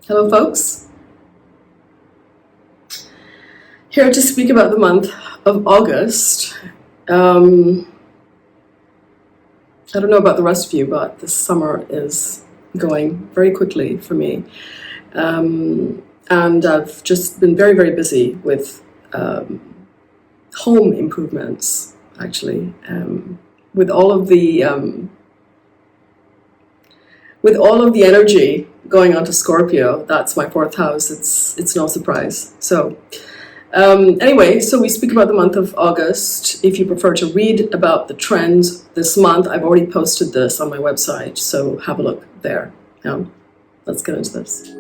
Hello, folks. Here to speak about the month of August. I don't know about the rest of you, but this summer is going very quickly for me. And I've just been very, very busy with home improvements, actually, with all of the energy going on to Scorpio. That's my fourth house. It's no surprise. So anyway, so we speak about the month of August. If you prefer to read about the trends this month, I've already posted this on my website, so have a look there. Now, let's get into this.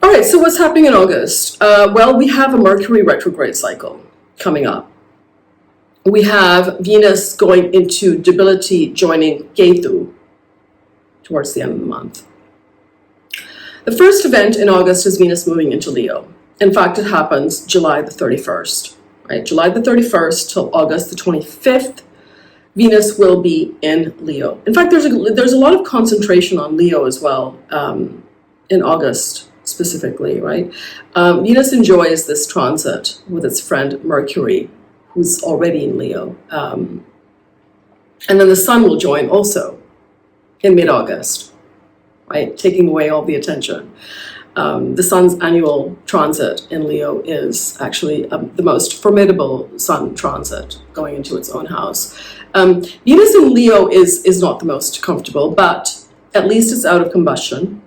All right, so what's happening in August? Well, we have a Mercury retrograde cycle coming up. We have Venus going into debility, joining Ketu towards the end of the month. The first event in August is Venus moving into Leo. In fact, it happens July the 31st, right? July the 31st till August the 25th, Venus will be in Leo. In fact, there's a lot of concentration on Leo as well in August specifically, right? Venus enjoys this transit with its friend Mercury, who's already in Leo. And then the sun will join also in mid-August, right? Taking away all the attention. The sun's annual transit in Leo is actually the most formidable sun transit going into its own house. Venus in Leo is not the most comfortable, but at least it's out of combustion.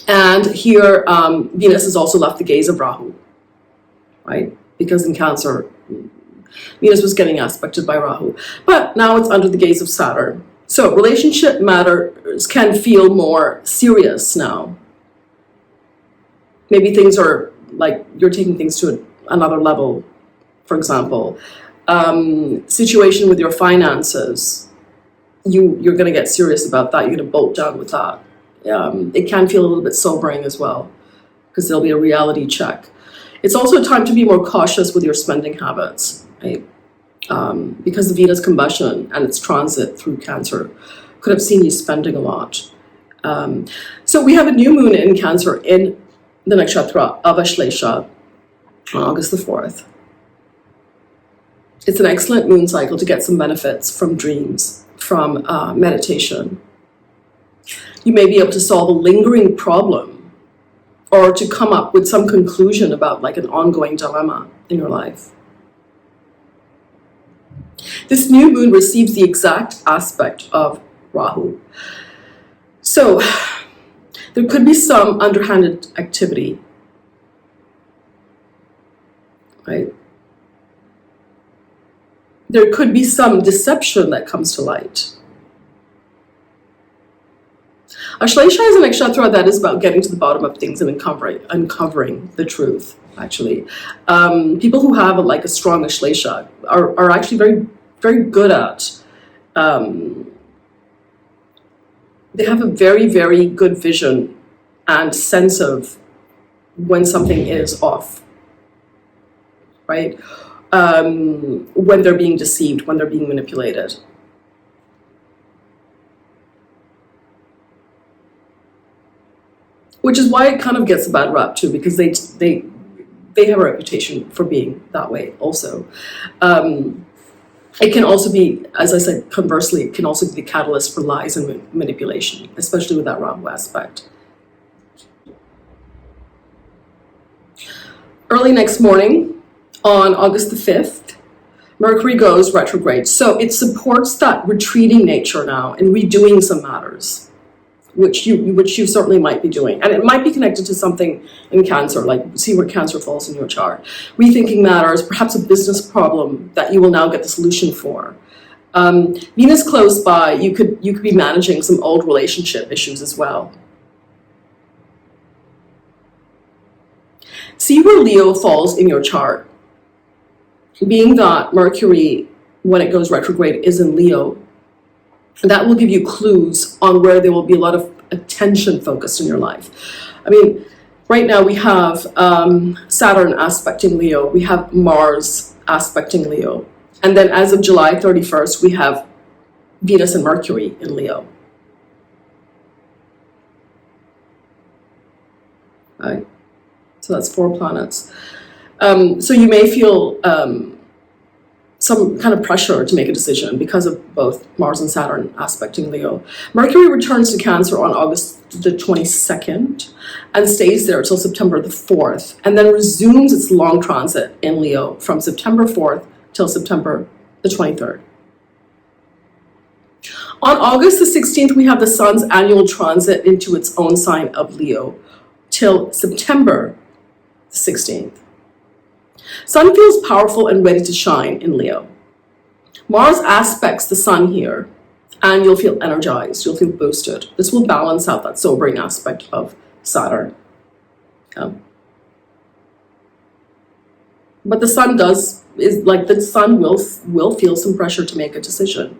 And here, Venus has also left the gaze of Rahu, right? Because in Cancer, Venus was getting aspected by Rahu. But now it's under the gaze of Saturn. So relationship matters can feel more serious now. Maybe things are like you're taking things to another level, for example. Situation with your finances, you're going to get serious about that. You're going to bolt down with that. It can feel a little bit sobering as well, because there'll be a reality check. It's also a time to be more cautious with your spending habits, right? Because the Venus combustion and its transit through Cancer could have seen you spending a lot. So we have a new moon in Cancer in the nakshatra of Ashlesha on August the 4th. It's an excellent moon cycle to get some benefits from dreams, from meditation. You may be able to solve a lingering problem or to come up with some conclusion about like an ongoing dilemma in your life. This new moon receives the exact aspect of Rahu. So there could be some underhanded activity, right? There could be some deception that comes to light. Ashlesha is an nakshatra that is about getting to the bottom of things and uncovering the truth, actually. People who have a strong Ashlesha are actually very, very good at, they have a very, very good vision and sense of when something is off, right? When they're being deceived, when they're being manipulated. Which is why it kind of gets a bad rap too, because they have a reputation for being that way also. It can also be, as I said, conversely, it can also be the catalyst for lies and manipulation, especially with that Rahu aspect. Early next morning, on August the 5th, Mercury goes retrograde. So it supports that retreating nature now and redoing some matters, which you certainly might be doing. And it might be connected to something in Cancer, like see where Cancer falls in your chart. Rethinking matters, perhaps a business problem that you will now get the solution for. Venus close by, you could be managing some old relationship issues as well. See where Leo falls in your chart. Being that Mercury, when it goes retrograde, is in Leo, that will give you clues on where there will be a lot of attention focused in your life. I mean, Right now we have Saturn aspecting Leo. We have Mars aspecting Leo. And then as of July 31st, we have Venus and Mercury in Leo. Right? So that's 4 planets. So you may feel some kind of pressure to make a decision because of both Mars and Saturn aspecting Leo. Mercury returns to Cancer on August the 22nd and stays there until September the 4th, and then resumes its long transit in Leo from September 4th till September the 23rd. On August the 16th, we have the Sun's annual transit into its own sign of Leo till September the 16th. Sun feels powerful and ready to shine in Leo. Mars aspects the Sun here, and you'll feel energized, you'll feel boosted. This will balance out that sobering aspect of Saturn. But the Sun will feel some pressure to make a decision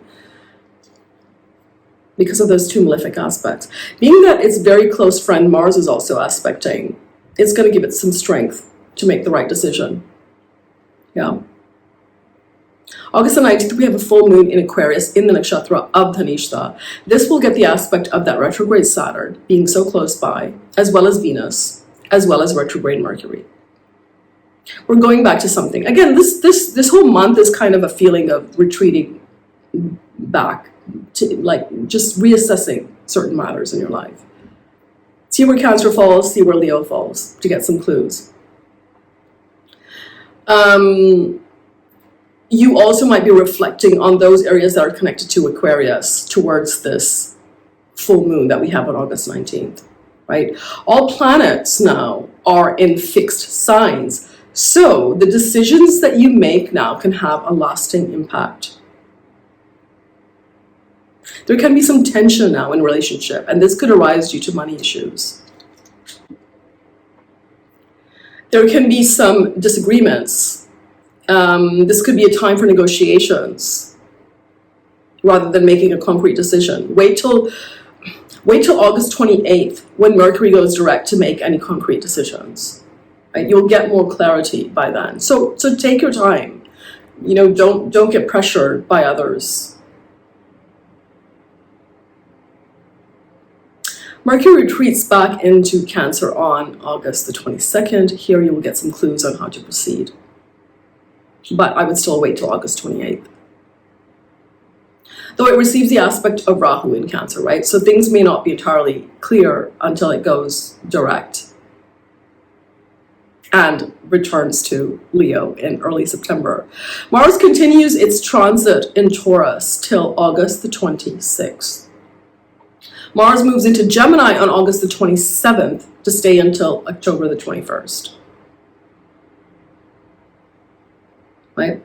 because of those 2 malefic aspects. Being that its very close friend Mars is also aspecting, it's going to give it some strength to make the right decision. Yeah. August the 19th, we have a full moon in Aquarius in the nakshatra of Dhanishta. This will get the aspect of that retrograde Saturn being so close by, as well as Venus, as well as retrograde Mercury. We're going back to something. Again, this whole month is kind of a feeling of retreating back to, like, just reassessing certain matters in your life. See where Cancer falls, see where Leo falls to get some clues. You also might be reflecting on those areas that are connected to Aquarius towards this full moon that we have on August 19th, right? All planets now are in fixed signs, so the decisions that you make now can have a lasting impact. There can be some tension now in relationship, and this could arise due to money issues. There can be some disagreements. This could be a time for negotiations rather than making a concrete decision. Wait till August 28th when Mercury goes direct to make any concrete decisions. Right? You'll get more clarity by then. So take your time. You know, don't get pressured by others. Mercury retreats back into Cancer on August the 22nd. Here you will get some clues on how to proceed. But I would still wait till August 28th. Though it receives the aspect of Rahu in Cancer, right? So things may not be entirely clear until it goes direct and returns to Leo in early September. Mars continues its transit in Taurus till August the 26th. Mars moves into Gemini on August the 27th to stay until October the 21st. Right?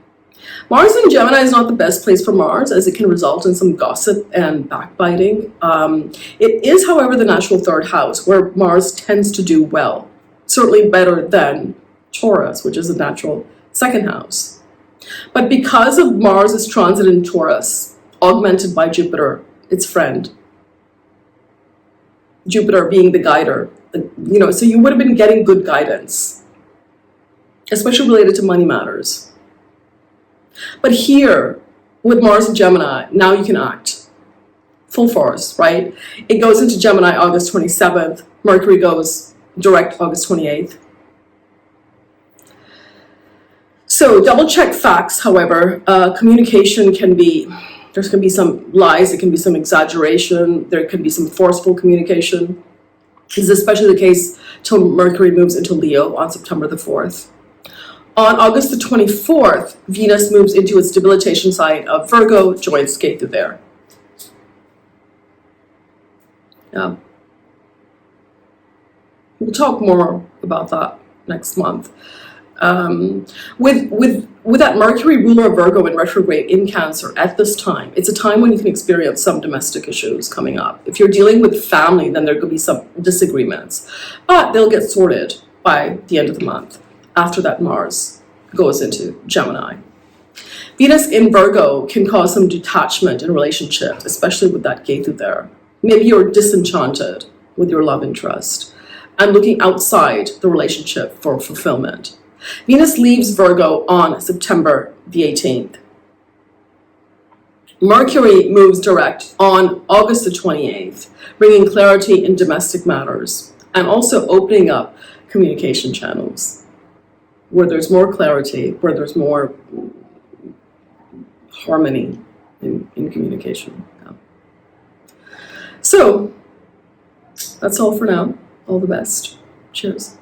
Mars in Gemini is not the best place for Mars, as it can result in some gossip and backbiting. It is, however, the natural 3rd house, where Mars tends to do well. Certainly better than Taurus, which is the natural 2nd house. But because of Mars' transit in Taurus, augmented by Jupiter, its friend, Jupiter being the guider, so you would have been getting good guidance, especially related to money matters. But here, with Mars in Gemini, now you can act full force, right? It goes into Gemini August 27th. Mercury goes direct August 28th. So double check facts, however. Communication can be, there can be some lies, it can be some exaggeration, there can be some forceful communication. This is especially the case till Mercury moves into Leo on September the 4th. On August the 24th, Venus moves into its debilitation sign of Virgo, joins Ketu there. Yeah. We'll talk more about that next month. With that Mercury ruler of Virgo in retrograde in Cancer at this time, it's a time when you can experience some domestic issues coming up. If you're dealing with family, then there could be some disagreements, but they'll get sorted by the end of the month, after that Mars goes into Gemini. Venus in Virgo can cause some detachment in relationships, especially with that Ketu there. Maybe you're disenchanted with your love interest. I'm looking outside the relationship for fulfillment. Venus leaves Virgo on September the 18th. Mercury moves direct on August the 28th, bringing clarity in domestic matters and also opening up communication channels where there's more clarity, where there's more harmony in communication. Yeah. So that's all for now. All the best. Cheers.